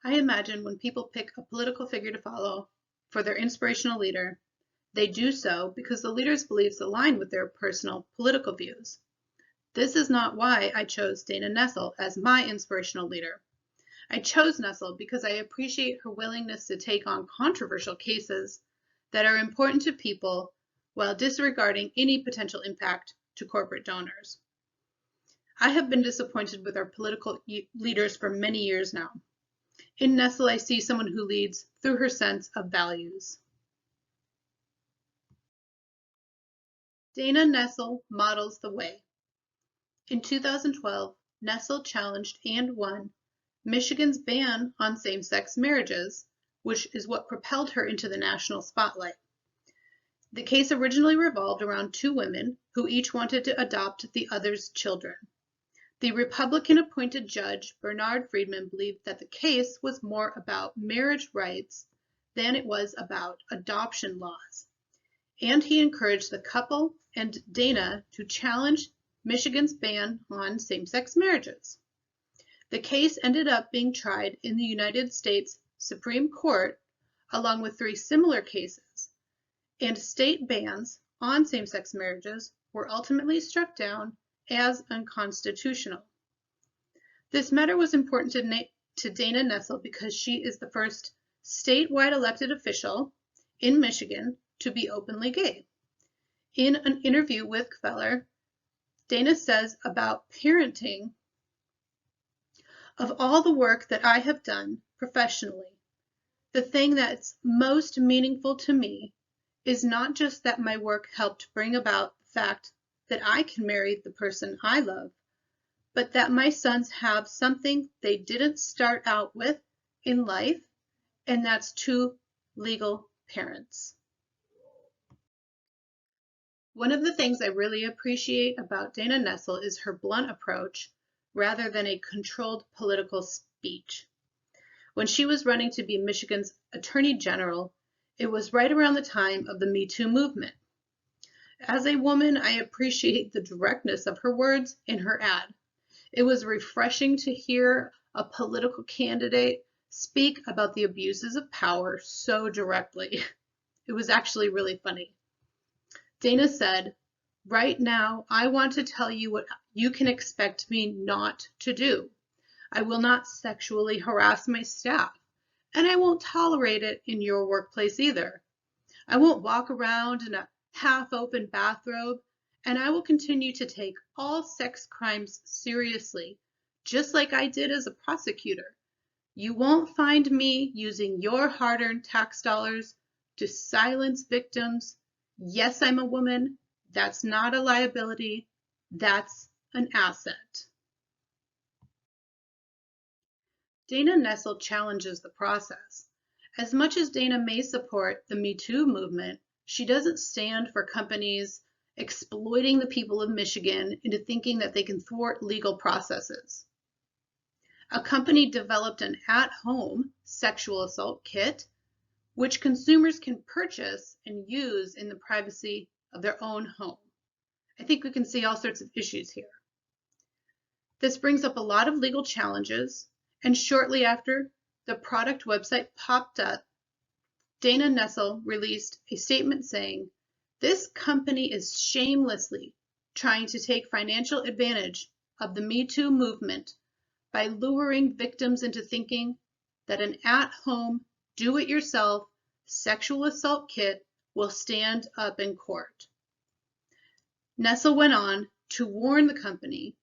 I imagine when people pick a political figure to follow for their inspirational leader, they do so because the leader's beliefs align with their personal political views. This is not why I chose Dana Nessel as my inspirational leader. I chose Nessel because I appreciate her willingness to take on controversial cases that are important to people while disregarding any potential impact to corporate donors. I have been disappointed with our political leaders for many years now. In Nessel, I see someone who leads through her sense of values. Dana Nessel models the way. In 2012, Nessel challenged and won Michigan's ban on same-sex marriages, which is what propelled her into the national spotlight. The case originally revolved around two women who each wanted to adopt the other's children. The Republican-appointed judge, Bernard Friedman, believed that the case was more about marriage rights than it was about adoption laws, and he encouraged the couple and Dana to challenge Michigan's ban on same-sex marriages. The case ended up being tried in the United States Supreme Court, along with three similar cases, and state bans on same-sex marriages were ultimately struck down as unconstitutional. This matter was important to Dana Nessel because she is the first statewide elected official in Michigan to be openly gay. In an interview with Kveller, Dana says about parenting, "Of all the work that I have done professionally, the thing that's most meaningful to me is not just that my work helped bring about the fact that I can marry the person I love, but that my sons have something they didn't start out with in life, and that's two legal parents." One of the things I really appreciate about Dana Nessel is her blunt approach rather than a controlled political speech. When she was running to be Michigan's Attorney General, it was right around the time of the Me Too movement. As a woman, I appreciate the directness of her words in her ad. It was refreshing to hear a political candidate speak about the abuses of power so directly. It was actually really funny. Dana said, "Right now, I want to tell you what you can expect me not to do. I will not sexually harass my staff, and I won't tolerate it in your workplace either. I won't walk around in a half-open bathrobe, and I will continue to take all sex crimes seriously, just like I did as a prosecutor. You won't find me using your hard-earned tax dollars to silence victims. Yes, I'm a woman. That's not a liability. That's an asset." Dana Nessel challenges the process. As much as Dana may support the Me Too movement, she doesn't stand for companies exploiting the people of Michigan into thinking that they can thwart legal processes. A company developed an at-home sexual assault kit, which consumers can purchase and use in the privacy of their own home. I think we can see all sorts of issues here. This brings up a lot of legal challenges, and shortly after the product website popped up, Dana Nessel released a statement saying, "This company is shamelessly trying to take financial advantage of the Me Too movement by luring victims into thinking that an at-home, do-it-yourself sexual assault kit will stand up in court." Nessel went on to warn the company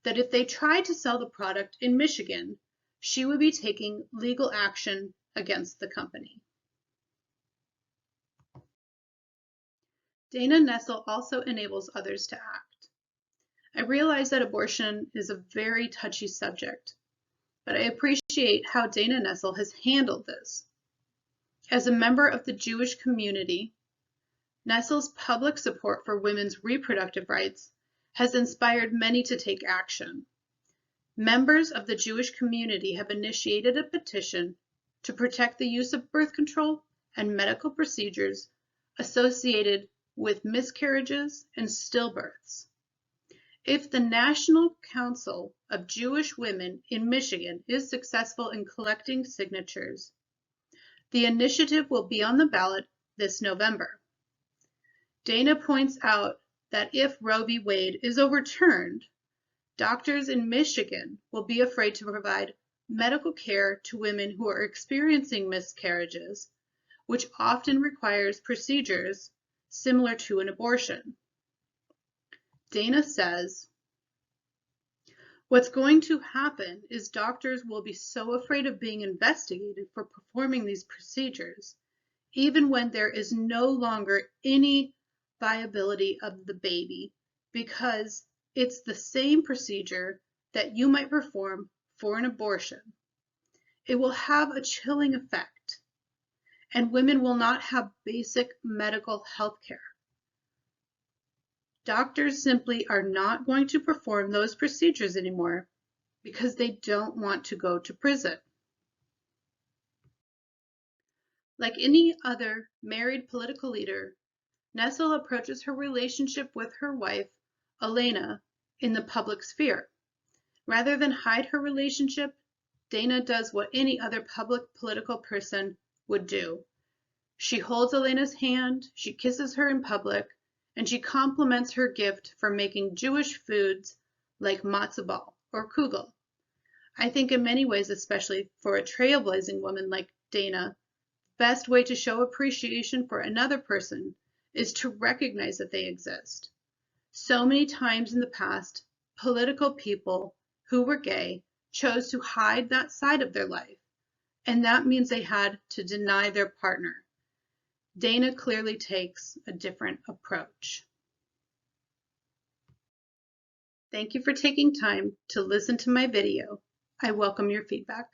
that if they tried to sell the product in Michigan, she would be taking legal action against the company. Dana Nessel also enables others to act. I realize that abortion is a very touchy subject, but I appreciate how Dana Nessel has handled this. As a member of the Jewish community, Nessel's public support for women's reproductive rights has inspired many to take action. Members of the Jewish community have initiated a petition to protect the use of birth control and medical procedures associated with miscarriages and stillbirths. If the National Council of Jewish women in Michigan is successful in collecting signatures. The initiative will be on the ballot this November. Dana points out that if Roe v. Wade is overturned, doctors in Michigan will be afraid to provide medical care to women who are experiencing miscarriages, which often requires procedures similar to an abortion. Dana says, "What's going to happen is doctors will be so afraid of being investigated for performing these procedures, even when there is no longer any viability of the baby, because it's the same procedure that you might perform for an abortion. It will have a chilling effect, and women will not have basic medical health care. Doctors simply are not going to perform those procedures anymore because they don't want to go to prison." Like any other married political leader, Nessel approaches her relationship with her wife, Elena, in the public sphere. Rather than hide her relationship, Dana does what any other public political person would do. She holds Elena's hand, she kisses her in public, and she compliments her gift for making Jewish foods like matzo ball or kugel. I think in many ways, especially for a trailblazing woman like Dana, the best way to show appreciation for another person is to recognize that they exist. So many times in the past, political people who were gay chose to hide that side of their life, and that means they had to deny their partner. Dana clearly takes a different approach. Thank you for taking time to listen to my video. I welcome your feedback.